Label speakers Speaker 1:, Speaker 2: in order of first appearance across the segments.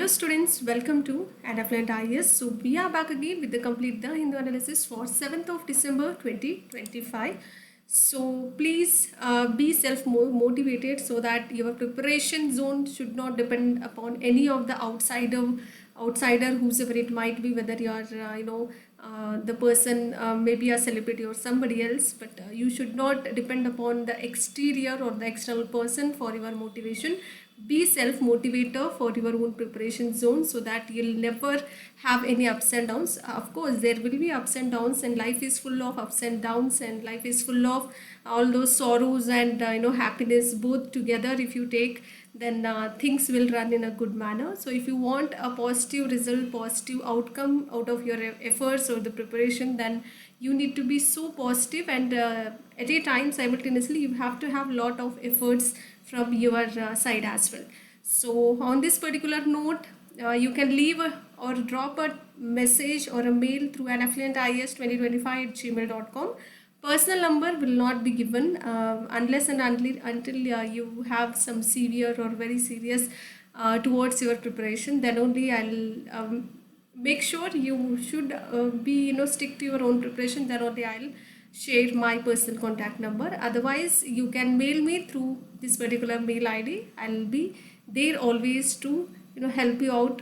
Speaker 1: Hello students, welcome to Adafluent IAS. So we are back again with the complete The Hindu analysis for 7th of December 2025. So please be self-motivated so that your preparation zone should not depend upon any of the outsider whosoever it might be, whether you are the person maybe a celebrity or somebody else, but you should not depend upon the exterior or the external person for your motivation. Be self-motivator for your own preparation zone so that you'll never have any ups and downs. Of course there will be ups and downs, and life is full of ups and downs, and life is full of all those sorrows and happiness both together. If you take, then things will run in a good manner. So if you want a positive result, positive outcome out of your efforts or the preparation, then you need to be so positive, and at a time simultaneously you have to have lot of efforts from your side as well. So on this particular note, you can leave or drop a message or a mail through anaffluentis2025@gmail.com. Personal number will not be given unless and until you have some severe or very serious towards your preparation. Then only I'll make sure you should be stick to your own preparation. Then only I'll share my personal contact number. Otherwise you can mail me through this particular mail ID. I'll be there always to help you out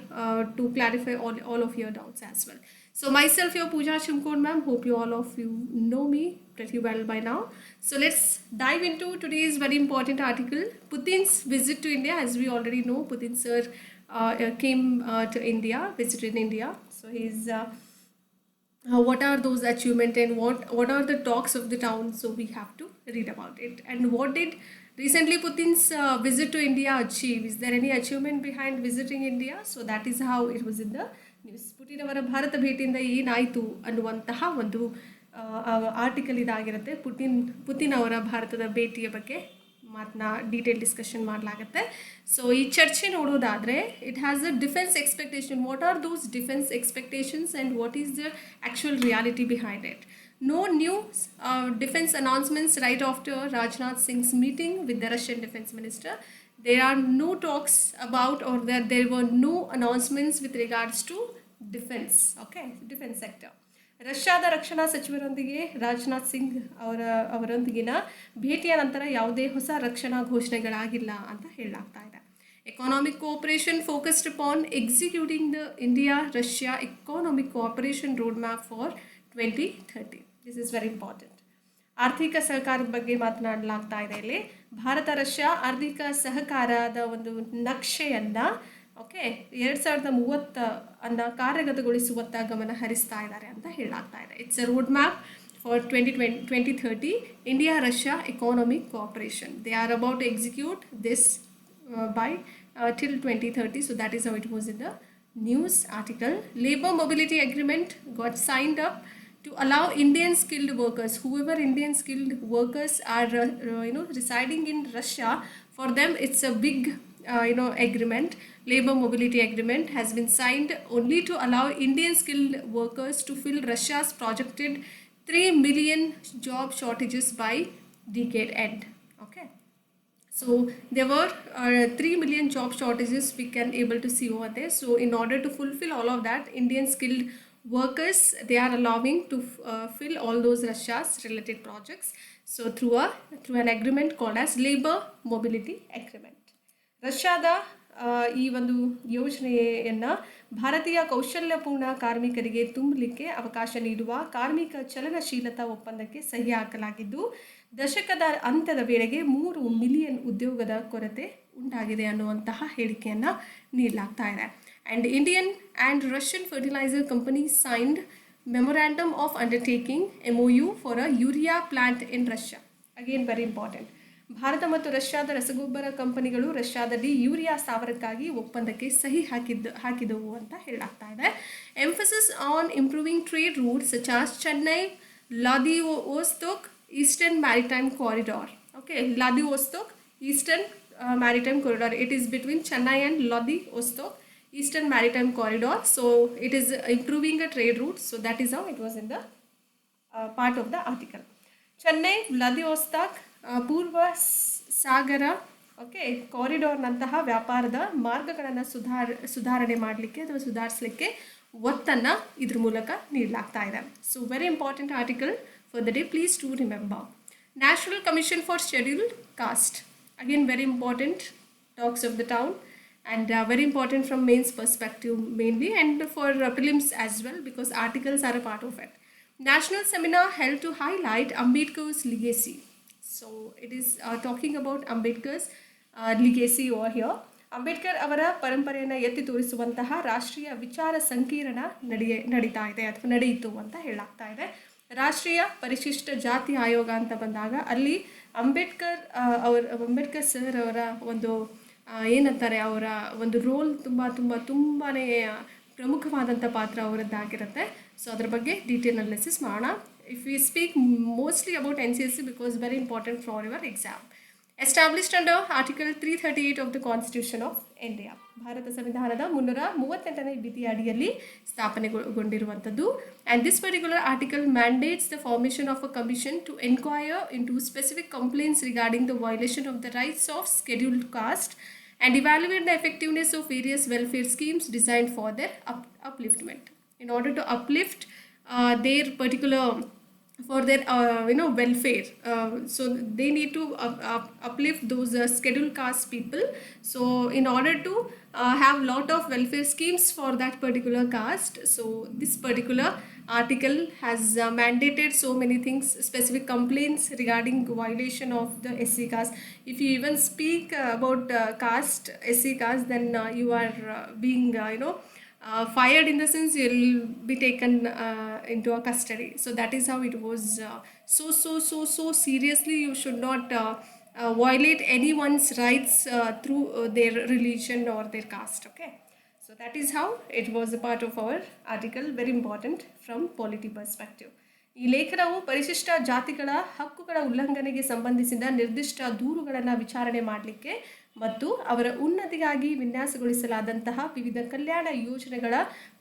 Speaker 1: to clarify all of your doubts as well. So myself, your Pooja Shimkod ma'am, hope you all of you know me pretty well by now. So let's dive into today's very important article, Putin's visit to India. As we already know, Putin sir came to India, visited India. So he's what are those achievements, and what are the talks of the town? So we have to read about it. And what did recently Putin's visit to India achieve? Is there any achievement behind visiting India? So that is how it was in the news. Putin ಅವರ ಭಾರತ ಭೇಟಿಯಿಂದ ಏನಾಯಿತು ಅನ್ನುವಂತಹ ಒಂದು article ಇದಾಗಿರುತ್ತೆ. Putin ಅವರ ಭಾರತದ ಭೇಟಿಯ ಬಗ್ಗೆ detail discussion ಮಾಡಲಾಗುತ್ತೆ. ಸೊ ಈ ಚರ್ಚೆ ನೋಡೋದಾದರೆ, it has a defence expectation. What are those defence expectations and what is the actual reality behind it? No new defense announcements right after Rajnath Singh's meeting with the Russian defense minister. There are no talks about, or there were no announcements with regards to defense. Okay, defense sector. ರಷ್ಯಾದ ರಕ್ಷಣಾ ಸಚಿವರೊಂದಿಗೆ ರಾಜನಾಥ್ ಸಿಂಗ್ ಅವರೊಂದಿಗಿನ ಭೇಟಿಯ ನಂತರ ಯಾವುದೇ ಹೊಸ ರಕ್ಷಣಾ ಘೋಷಣೆಗಳಾಗಿಲ್ಲ ಅಂತ ಹೇಳಲಾಗ್ತಾ ಇದೆ. Economic cooperation focused upon executing the India-Russia economic cooperation road map for 2030. This is very important. ಆರ್ಥಿಕ ಸಹಕಾರದ ಬಗ್ಗೆ ಮಾತನಾಡಲಾಗ್ತಾ ಇದೆ ಇಲ್ಲಿ. ಭಾರತ ರಷ್ಯಾ ಆರ್ಥಿಕ ಸಹಕಾರದ ಒಂದು ನಕ್ಷೆಯನ್ನು 2030 ಅನ್ನು ಕಾರ್ಯಗತಗೊಳಿಸುವತ್ತ ಗಮನ ಹರಿಸ್ತಾ ಇದ್ದಾರೆ ಅಂತ ಹೇಳಲಾಗ್ತಾ ಇದೆ. It's a road map for 2030 India Russia economic cooperation. They are about to execute this by till 2030. So that is how it was in the news article. Labor mobility agreement got signed up to allow Indian skilled workers, whoever Indian skilled workers are residing in Russia, for them it's a big agreement. Labor mobility agreement has been signed only to allow Indian skilled workers to fill Russia's projected 3 million job shortages by decade end. Okay, so there were 3 million job shortages we can able to see over there. So in order to fulfill all of that, Indian skilled workers, they are allowing to fill all those Russia's related projects. So through an agreement called as labor mobility agreement. ರಷ್ಯಾದ ಈ ಒಂದು ಯೋಜನೆಯನ್ನು ಭಾರತೀಯ ಕೌಶಲ್ಯಪೂರ್ಣ ಕಾರ್ಮಿಕರಿಗೆ ತುಂಬಲಿಕ್ಕೆ ಅವಕಾಶ ನೀಡುವ ಕಾರ್ಮಿಕ ಚಲನಶೀಲತಾ ಒಪ್ಪಂದಕ್ಕೆ ಸಹಿ ಹಾಕಲಾಗಿದ್ದು, ದಶಕದ ಅಂತ್ಯದ ವೇಳೆಗೆ 3 ಮಿಲಿಯನ್ ಉದ್ಯೋಗದ ಕೊರತೆ ಉಂಟಾಗಿದೆ ಅನ್ನುವಂತಹ ಹೇಳಿಕೆಯನ್ನು ನೀಡಲಾಗ್ತಾ ಇದೆ. And Indian and Russian fertilizer companies signed memorandum of undertaking MOU for a urea plant in Russia. Again very important. Bharat ಮತ್ತು ರಷ್ಯಾದ ರಸಗೊಬ್ಬರ ಕಂಪನಿಗಳು ರಷ್ಯಾದಲ್ಲಿ ಯೂರಿಯಾ ಸ್ಥಾವರಕ್ಕಾಗಿ ಒಪ್ಪಂದಕ್ಕೆ ಸಹಿ ಹಾಕಿದವು ಅಂತ ಹೇಳಲಾಗ್ತಾ ಇದೆ. Emphasis on improving trade routes such as Chennai Vladivostok Eastern Maritime Corridor. Okay, Vladivostok Eastern Maritime Corridor. It is between Chennai and Vladivostok Eastern Maritime Corridor. So it is improving a trade route. So that is how it was in the part of the article. Chennai, Vladivostok, Purva Sagara okay, ಕಾರಿಡಾರ್ನಂತಹ ವ್ಯಾಪಾರದ ಮಾರ್ಗಗಳನ್ನು ಸುಧಾರಣೆ ಮಾಡಲಿಕ್ಕೆ ಅಥವಾ ಸುಧಾರಿಸಲಿಕ್ಕೆ ಒತ್ತನ್ನು ಇದ್ರ ಮೂಲಕ ನೀಡಲಾಗ್ತಾ ಇದೆ. So very important article for the day, please to remember. National commission for scheduled caste, again very important, talks of the town, and very important from mains perspective mainly, and for prelims as well, because articles are a part of it. National seminar held to highlight Ambedkar's legacy. So it is talking about Ambedkar's legacy over here. Ambedkar ಅವರ ಪರಂಪರೆಯನ್ನು ಎತ್ತಿ ತೋರಿಸುವಂತಹ ರಾಷ್ಟ್ರೀಯ ವಿಚಾರ ಸಂಕಿರಣ ನಡೀತಾ ಇದೆ ಅಥವಾ ನಡೆಯಿತು ಅಂತ ಹೇಳಾಗ್ತಾ ಇದೆ. ರಾಷ್ಟ್ರೀಯ ಪರಿಶಿಷ್ಟ ಜಾತಿ ಆಯೋಗ ಅಂತ ಬಂದಾಗ ಅಲ್ಲಿ ಅಂಬೇಡ್ಕರ್ ಸರ್ ಅವರ ಒಂದು ಏನಂತಾರೆ, ಅವರ ಒಂದು ರೋಲ್ ತುಂಬಾ ಪ್ರಮುಖವಾದಂಥ ಪಾತ್ರ ಅವರದ್ದಾಗಿರುತ್ತೆ. ಸೊ ಅದ್ರ ಬಗ್ಗೆ ಡೀಟೇಲ್ ಅನಾಲಿಸಿಸ್ ಮಾಡೋಣ. If we speak mostly about NCSC because very important for your exam. Established under Article 338 of the Constitution of India. Bharat ಸಂವಿಧಾನದ 338ನೇ ವಿಧಿ ಅಡಿಯಲ್ಲಿ ಸ್ಥಾಪನೆಗೊಂಡಿರುವಂಥದ್ದು. And this particular article mandates the formation of a commission to inquire into specific complaints regarding the violation of the rights of scheduled caste and evaluate the effectiveness of various welfare schemes designed for their upliftment. In order to uplift their particular for their welfare, so they need to uplift those scheduled caste people. So in order to have lot of welfare schemes for that particular caste, so this particular article has mandated so many things, specific complaints regarding violation of the SC caste. If you even speak about caste, SC caste, then you are being fired, in the sense you will be taken into a custody. So that is how it was. So seriously, you should not violate anyone's rights through their religion or their caste. Okay, so that is how it was a part of our article, very important from polity perspective. ಈ ಲೇಖನವು ಪರಿಶಿಷ್ಟ ಜಾತಿಗಳ ಹಕ್ಕುಗಳ ಉಲ್ಲಂಘನೆಗೆ ಸಂಬಂಧಿಸಿದ ನಿರ್ದಿಷ್ಟ ದೂರುಗಳನ್ನು ವಿಚಾರಣೆ ಮಾಡಲಿಕ್ಕೆ ಮತ್ತು ಅವರ ಉನ್ನತಿಗಾಗಿ ವಿನ್ಯಾಸಗೊಳಿಸಲಾದಂತಹ ವಿವಿಧ ಕಲ್ಯಾಣ ಯೋಜನೆಗಳ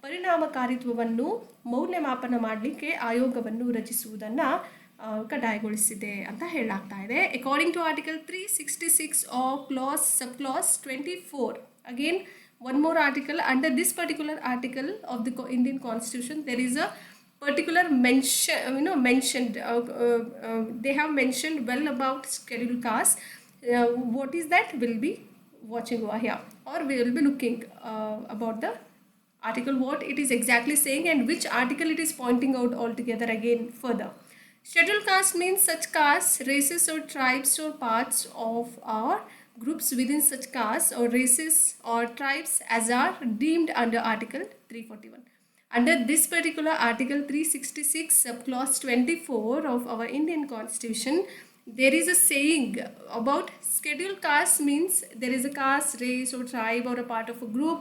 Speaker 1: ಪರಿಣಾಮಕಾರಿತ್ವವನ್ನು ಮೌಲ್ಯಮಾಪನ ಮಾಡಲಿಕ್ಕೆ ಆಯೋಗವನ್ನು ರಚಿಸುವುದನ್ನು ಕಡ್ಡಾಯಗೊಳಿಸಿದೆ ಅಂತ ಹೇಳಲಾಗ್ತಾ ಇದೆ. According to article 366 of subclause 24, again one more article, under this particular article of the Indian Constitution, there is a particular mentioned they have mentioned well about scheduled caste. What is that? We'll be watching over here, or we will be looking about the article, what it is exactly saying and which article it is pointing out altogether again further. Scheduled caste means such castes, races or tribes or parts of our groups within such castes or races or tribes as are deemed under Article 341. Under this particular Article 366 subclause 24 of our Indian Constitution, there is a saying about scheduled caste means there is a caste, race or tribe or a part of a group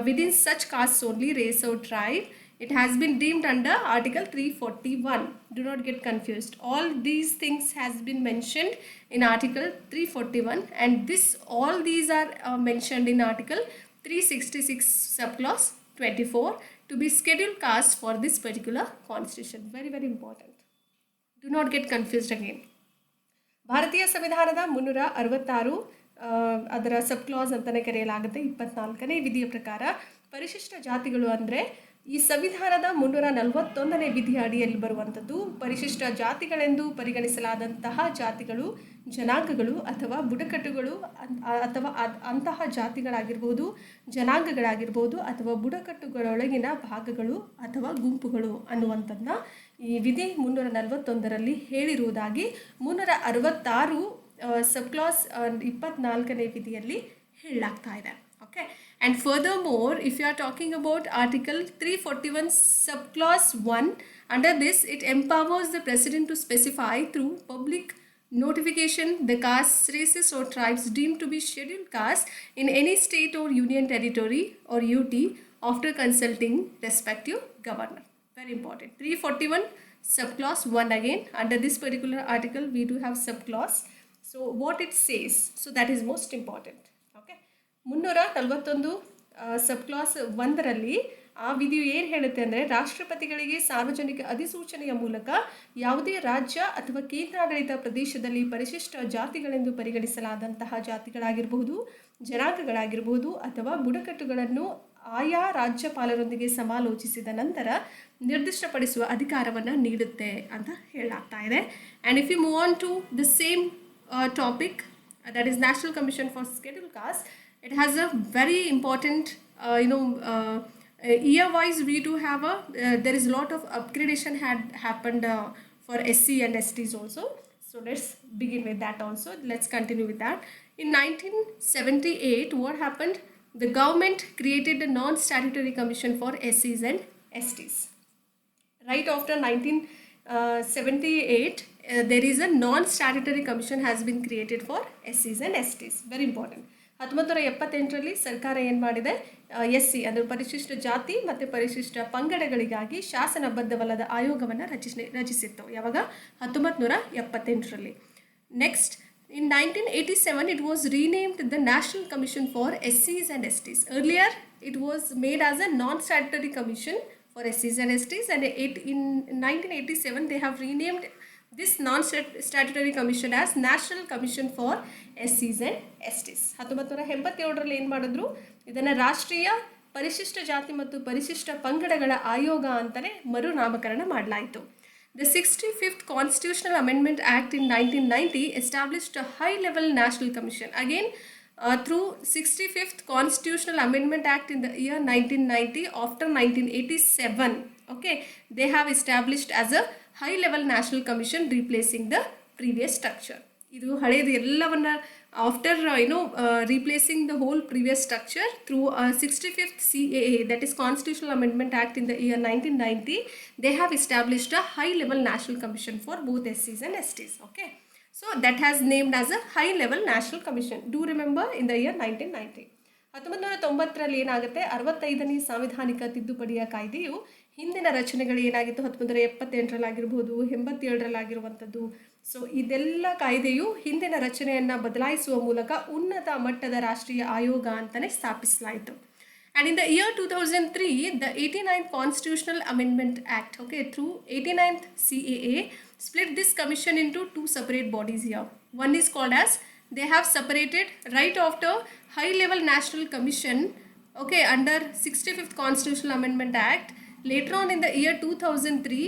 Speaker 1: within such castes only, race or tribe. It has been deemed under Article 341. Do not get confused. All these things has been mentioned in Article 341, and all these are mentioned in Article 366 subclause 24 to be scheduled caste for this particular constitution. Very, very important. Do not get confused again. ಭಾರತೀಯ ಸಂವಿಧಾನದ 366 ಅದರ ಸಬ್ class ಅಂತಲೇ ಕರೆಯಲಾಗುತ್ತೆ. 24ನೇ ವಿಧಿಯ ಪ್ರಕಾರ ಪರಿಶಿಷ್ಟ ಜಾತಿಗಳು ಅಂದರೆ ಈ ಸಂವಿಧಾನದ 341ನೇ ವಿಧಿಯ ಅಡಿಯಲ್ಲಿ ಬರುವಂಥದ್ದು ಪರಿಶಿಷ್ಟ ಜಾತಿಗಳೆಂದು ಪರಿಗಣಿಸಲಾದಂತಹ ಜಾತಿಗಳು, ಜನಾಂಗಗಳು ಅಥವಾ ಬುಡಕಟ್ಟುಗಳು ಅಥವಾ ಅಂತಹ ಜಾತಿಗಳಾಗಿರ್ಬೋದು, ಜನಾಂಗಗಳಾಗಿರ್ಬೋದು ಅಥವಾ ಬುಡಕಟ್ಟುಗಳೊಳಗಿನ ಭಾಗಗಳು ಅಥವಾ ಗುಂಪುಗಳು ಅನ್ನುವಂಥದ್ದನ್ನ ಈ ವಿಧಿ 341ರಲ್ಲಿ ಹೇಳಿರುವುದಾಗಿ 366 ಸಬ್ಕ್ಲಾಸ್ 24ನೇ ವಿಧಿಯಲ್ಲಿ ಹೇಳಲಾಗ್ತಾ ಇದೆ. Okay, and furthermore, if you are talking about Article 341 subclause 1, under this it empowers the President to specify through public notification the castes, races or tribes deemed to be scheduled caste in any state or union territory or UT after consulting respective governor. Very important. 341 subclause 1 again. Under this particular article we do have subclause. So what it says, so that is most important. 341 subclass 1ರಲ್ಲಿ ಆ ವಿಧಿಯು ಏನು ಹೇಳುತ್ತೆ ಅಂದರೆ, ರಾಷ್ಟ್ರಪತಿಗಳಿಗೆ ಸಾರ್ವಜನಿಕ ಅಧಿಸೂಚನೆಯ ಮೂಲಕ ಯಾವುದೇ ರಾಜ್ಯ ಅಥವಾ ಕೇಂದ್ರಾಡಳಿತ ಪ್ರದೇಶದಲ್ಲಿ ಪರಿಶಿಷ್ಟ ಜಾತಿಗಳೆಂದು ಪರಿಗಣಿಸಲಾದಂತಹ ಜಾತಿಗಳಾಗಿರಬಹುದು, ಜನಾಂಗಗಳಾಗಿರಬಹುದು ಅಥವಾ ಬುಡಕಟ್ಟುಗಳನ್ನು ಆಯಾ ರಾಜ್ಯಪಾಲರೊಂದಿಗೆ ಸಮಾಲೋಚಿಸಿದ ನಂತರ ನಿರ್ದಿಷ್ಟಪಡಿಸುವ ಅಧಿಕಾರವನ್ನು ನೀಡುತ್ತೆ ಅಂತ ಹೇಳಲಾಗ್ತಾ ಇದೆ. And if you move on to the same topic, that is National Commission for Scheduled Caste, it has a very important year-wise we do have there is a lot of upgradation had happened for SC and STs also. So let's begin with that also. Let's continue with that. In 1978, what happened? The government created a non-statutory commission for SCs and STs. Right after 1978, there is a non-statutory commission has been created for SCs and STs. Very important. 1978ರಲ್ಲಿ ಸರ್ಕಾರ ಏನು ಮಾಡಿದೆ, SC ಅಂದರೆ ಪರಿಶಿಷ್ಟ ಜಾತಿ ಮತ್ತು ಪರಿಶಿಷ್ಟ ಪಂಗಡಗಳಿಗಾಗಿ ಶಾಸನಬದ್ಧವಲ್ಲದ ಆಯೋಗವನ್ನು ರಚಿಸಿತ್ತು. ಯಾವಾಗ? 1978ರಲ್ಲಿ. Next, in 1987 it was renamed the National Commission for SCs and STs. Earlier it was made as a non-statutory commission for SCs and STs, and in 1987 they have renamed this non-statutory commission as National Commission for SCs and STs. 1987ರಲ್ಲಿ ಏನು ಮಾಡಿದ್ರು, ಇದನ್ನು ರಾಷ್ಟ್ರೀಯ ಪರಿಶಿಷ್ಟ ಜಾತಿ ಮತ್ತು ಪರಿಶಿಷ್ಟ ಪಂಗಡಗಳ ಆಯೋಗ ಅಂತಲೇ ಮರುನಾಮಕರಣ ಮಾಡಲಾಯಿತು. The 65th Constitutional Amendment Act in 1990 established a high-level national commission. Again, through 65th Constitutional Amendment Act in the year 1990, after 1987, okay, they have established as a high-level national commission, replacing the previous structure. ಇದು ಹಳೆಯದು ಎಲ್ಲವನ್ನ after replacing the whole previous structure through 65th CAA, that is Constitutional Amendment Act in the year 1990, they have established a high-level national commission for both SCs and STs. Okay, so that has named as a high-level national commission. Do remember in the year 1990. 1990ರಲ್ಲಿ ಏನಾಗುತ್ತೆ, 65ನೇ ಸಾಂವಿಧಾನಿಕ ತಿದ್ದುಪಡಿಯ ಕಾಯ್ದೆಯು ಹಿಂದಿನ ರಚನೆಗಳು ಏನಾಗಿತ್ತು, 1978ರಲ್ಲಾಗಿರ್ಬೋದು, 87ರಲ್ಲಾಗಿರುವಂಥದ್ದು. So ಇದೆಲ್ಲ ಕಾಯ್ದೆಯು ಹಿಂದಿನ ರಚನೆಯನ್ನು ಬದಲಾಯಿಸುವ ಮೂಲಕ ಉನ್ನತ ಮಟ್ಟದ ರಾಷ್ಟ್ರೀಯ ಆಯೋಗ ಅಂತಲೇ ಸ್ಥಾಪಿಸಲಾಯಿತು. And in the year 2003, the 89th Constitutional Amendment Act, okay, through 89th CAA, split this commission into two separate bodies here. One is called as, they have separated right after high-level national commission, okay, under 65th Constitutional Amendment Act. Later on in the year 2003,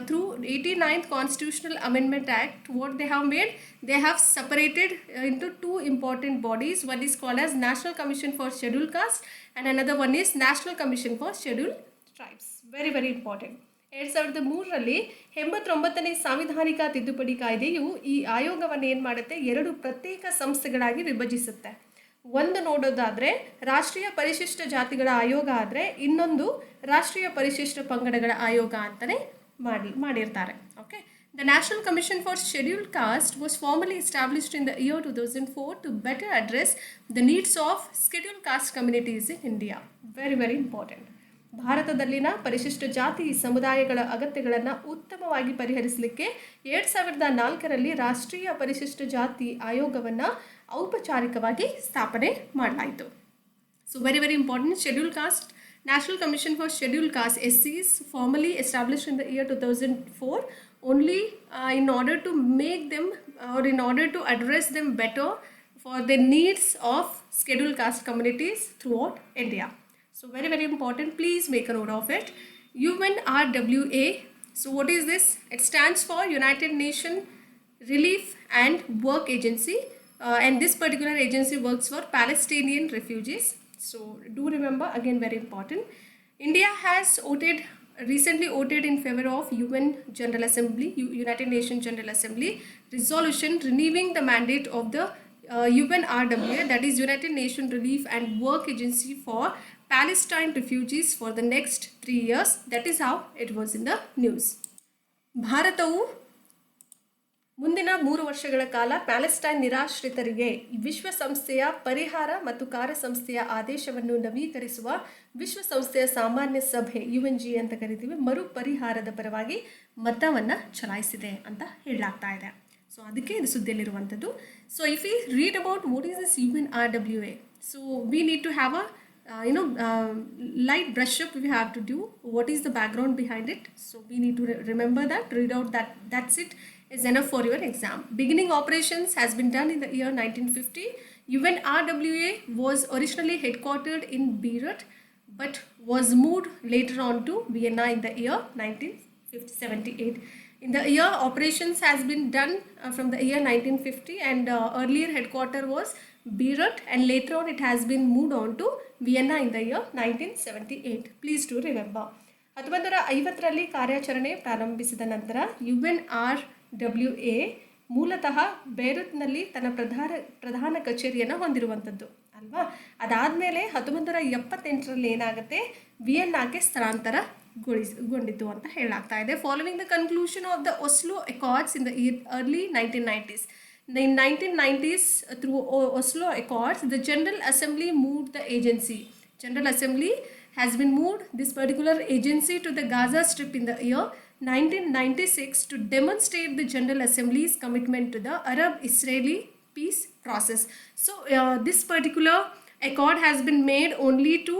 Speaker 1: through 89th Constitutional Amendment Act, what they have made, they have separated into two important bodies. One is called as National Commission for Scheduled Caste and another one is National Commission for Scheduled Tribes. Very, very important. 2003ರಲ್ಲಿ 89ನೇ ಸಾಂವಿಧಾನಿಕ ತಿದ್ದುಪಡಿ ಕಾಯ್ದೆಯು ಈ ಆಯೋಗವನ್ನು ಏನು ಮಾಡುತ್ತೆ, ಎರಡು ಪ್ರತ್ಯೇಕ ಸಂಸ್ಥೆಗಳಾಗಿ ವಿಭಜಿಸುತ್ತೆ. ಒಂದು ನೋಡೋದಾದರೆ ರಾಷ್ಟ್ರೀಯ ಪರಿಶಿಷ್ಟ ಜಾತಿಗಳ ಆಯೋಗ ಆದರೆ, ಇನ್ನೊಂದು ರಾಷ್ಟ್ರೀಯ ಪರಿಶಿಷ್ಟ ಪಂಗಡಗಳ ಆಯೋಗ ಅಂತಲೇ ಮಾಡಿರ್ತಾರೆ. Okay, The National Commission for Scheduled Caste was formally established in the year 2004 to better address the needs of scheduled caste communities in India. Very, very important. ಭಾರತದಲ್ಲಿನ ಪರಿಶಿಷ್ಟ ಜಾತಿ ಸಮುದಾಯಗಳ ಅಗತ್ಯಗಳನ್ನು ಉತ್ತಮವಾಗಿ ಪರಿಹರಿಸಲಿಕ್ಕೆ 2004ರಲ್ಲಿ ರಾಷ್ಟ್ರೀಯ ಪರಿಶಿಷ್ಟ ಜಾತಿ ಆಯೋಗವನ್ನು ಔಪಚಾರಿಕವಾಗಿ ಸ್ಥಾಪನೆ ಮಾಡಲಾಯಿತು. So very very important. Schedule caste National Commission for Scheduled Caste SCs formally established in the year 2004 only in order to make them or in order to address them better for the needs of scheduled caste communities throughout India. So very, very important. Please make a note of it. UNRWA. So what is this? It stands for United Nations Relief and Work Agency, and this particular agency works for Palestinian refugees. So do remember, again very important. India has recently voted in favor of UN General Assembly, United Nations General Assembly resolution renewing the mandate of the UNRWA, that is United Nations Relief and Work Agency for Palestine refugees for the next 3 years. That is how it was in the news. ಭಾರತವು ಮುಂದಿನ 3 ವರ್ಷಗಳ ಕಾಲ Palestine ನಿರಾಶ್ರಿತರಿಗೆ ವಿಶ್ವಸಂಸ್ಥೆಯ ಪರಿಹಾರ ಮತ್ತು ಕಾರ್ಯಸಂಸ್ಥೆಯ ಆದೇಶವನ್ನು ನವೀಕರಿಸುವ ವಿಶ್ವಸಂಸ್ಥೆಯ ಸಾಮಾನ್ಯ ಸಭೆ UNG ಅಂತ ಕರಿತೀವಿ, ಮರು ಪರಿಹಾರದ ಪರವಾಗಿ ಮತವನ್ನು ಚಲಾಯಿಸಿದೆ ಅಂತ ಹೇಳಲಾಗ್ತಾ ಇದೆ. ಸೊ ಅದಕ್ಕೆ ಇದು ಸುದ್ದಿಯಲ್ಲಿರುವಂಥದ್ದು. So if we read about what is this UNRWA, so we need to have a light brush up we have to do. What is the background behind it? So we need to remember that, read out that, that's it is enough for your exam. Beginning operations has been done in the year 1950. UNRWA was originally headquartered in Beirut but was moved later on to Vienna in the year 1978. In the year operations has been done from the year 1950, and earlier headquarter was Beirut, and later on it has been moved on to Vienna in the year 1978. Please do remember. 1950ರಲ್ಲಿ ಕಾರ್ಯಾಚರಣೆ ಪ್ರಾರಂಭಿಸಿದ ನಂತರ UNRWA ಮೂಲತಃ ಬೇರೂತ್ನಲ್ಲಿ ತನ್ನ ಪ್ರಧಾನ ಕಚೇರಿಯನ್ನು ಹೊಂದಿರುವಂಥದ್ದು ಅಲ್ವಾ. ಅದಾದಮೇಲೆ 1978ರಲ್ಲಿ ಏನಾಗುತ್ತೆ, ವಿಯೆನ್ನಾಕ್ಕೆ ಸ್ಥಳಾಂತರಗೊಂಡಿತು ಅಂತ ಹೇಳಲಾಗ್ತಾ ಇದೆ. Following the conclusion of the Oslo accords in the early 1990s. In 1990s, through Oslo Accords, the General Assembly moved the agency. General Assembly has been moved, this particular agency, to the Gaza Strip in the year 1996 to demonstrate the General Assembly's commitment to the Arab-Israeli peace process. So this particular accord has been made only to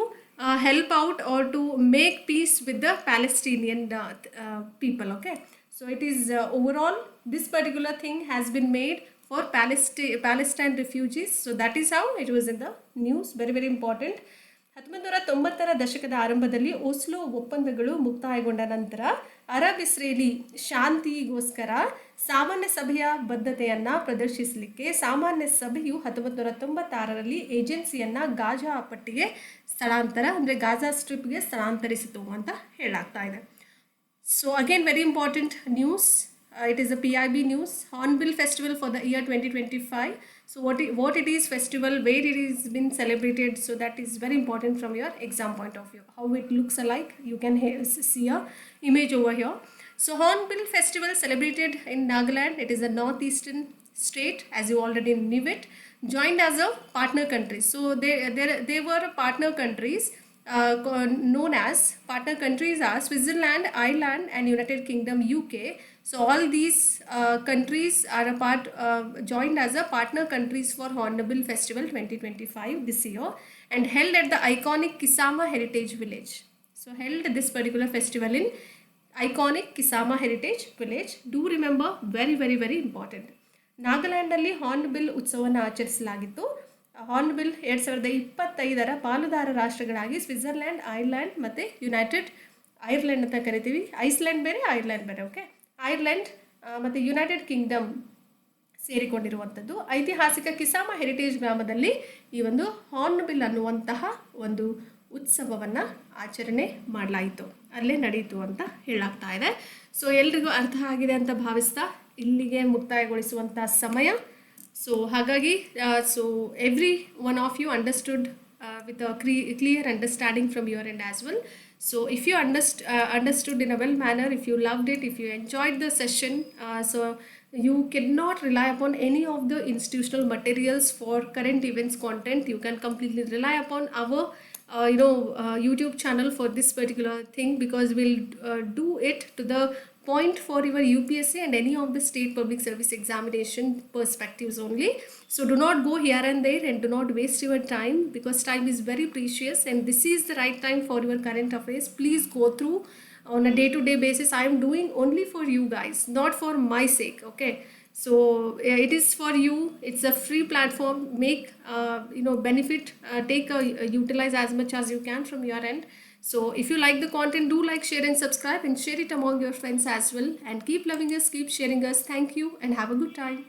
Speaker 1: help out or to make peace with the Palestinian people. Okay, so it is overall this particular thing has been made for Palestine refugees. So that is how it was in the news. Very very important. 1990ರ ದಶಕದ ಆರಂಭದಲ್ಲಿ Oslo ಒಪ್ಪಂದಗಳು ಮುಕ್ತಾಯಗೊಂಡ ನಂತರ Arab Israeli ಶಾಂತಿಗೋಸ್ಕರ ಸಾಮಾನ್ಯ ಸಭೆಯ ಬದ್ಧತೆಯನ್ನು ಪ್ರದರ್ಶಿಸಲಿಕ್ಕೆ ಸಾಮಾನ್ಯ ಸಭೆಯು 1996ರಲ್ಲಿ ಏಜೆನ್ಸಿಯನ್ನು ಗಾಜಾ ಪಟ್ಟಿಗೆ ಸ್ಥಳಾಂತರ ಅಂದರೆ ಗಾಜಾ ಸ್ಟ್ರಿಪ್ಗೆ ಸ್ಥಳಾಂತರಿಸಿತು ಅಂತ ಹೇಳಲಾಗ್ತಾ ಇದೆ. So again very important news. It is a PIB news. Hornbill Festival for the year 2025. So what it is festival, where it is been celebrated. So that is very important from your exam point of view. How it looks alike. You can see a image over here. So Hornbill Festival celebrated in Nagaland. It is a northeastern state, as you already knew it. Joined as a partner country. So they were partner countries. Known as partner countries are Switzerland, Ireland and United Kingdom, UK. So all these countries are joined as a partner countries for Hornbill Festival 2025 this year, and held at the iconic Kisama Heritage Village. So held this particular festival in iconic Kisama Heritage Village. Do remember, very very very important. ನಾಗಾಲ್ಯಾಂಡಲ್ಲಿ Hornbill ಉತ್ಸವವನ್ನು ಆಚರಿಸಲಾಗಿತ್ತು. Hornbill 2025ರ ಪಾಲುದಾರ ರಾಷ್ಟ್ರಗಳಾಗಿ Switzerland, Ireland ಮತ್ತು United Ireland ಅಂತ ಕರಿತೀವಿ. Iceland ಬೇರೆ, ಐರ್ಲ್ಯಾಂಡ್ ಬೇರೆ. ಓಕೆ, ಐರ್ಲ್ಯಾಂಡ್ ಮತ್ತು ಯುನೈಟೆಡ್ ಕಿಂಗ್ಡಮ್ ಸೇರಿಕೊಂಡಿರುವಂಥದ್ದು. ಐತಿಹಾಸಿಕ ಕಿಸಾಮ ಹೆರಿಟೇಜ್ ಗ್ರಾಮದಲ್ಲಿ ಈ ಒಂದು ಹಾರ್ನ್ಬಿಲ್ ಅನ್ನುವಂತಹ ಒಂದು ಉತ್ಸವವನ್ನು ಆಚರಣೆ ಮಾಡಲಾಯಿತು, ಅಲ್ಲೇ ನಡೆಯಿತು ಅಂತ ಹೇಳಲಾಗ್ತಾ ಇದೆ. ಸೊ ಎಲ್ರಿಗೂ ಅರ್ಥ ಆಗಿದೆ ಅಂತ ಭಾವಿಸ್ತಾ ಇಲ್ಲಿಗೆ ಮುಕ್ತಾಯಗೊಳಿಸುವಂಥ ಸಮಯ. ಸೊ ಹಾಗಾಗಿ so every one of you understood with a clear understanding from your end as well. So if you understood in a well manner, if you loved it, if you enjoyed the session, so you cannot rely upon any of the institutional materials for current events content. You can completely rely upon our YouTube channel for this particular thing, because we'll do it to the point for your UPSC and any of the state public service examination perspectives only. So do not go here and there and do not waste your time, because time is very precious and this is the right time for your current affairs. Please go through on a day-to-day basis. I am doing only for you guys, not for my sake. Okay, so it is for you. It's a free platform. Make benefit, utilize as much as you can from your end. So if you like the content, do like, share and subscribe, and share it among your friends as well, and keep loving us, keep sharing us. Thank you and have a good time.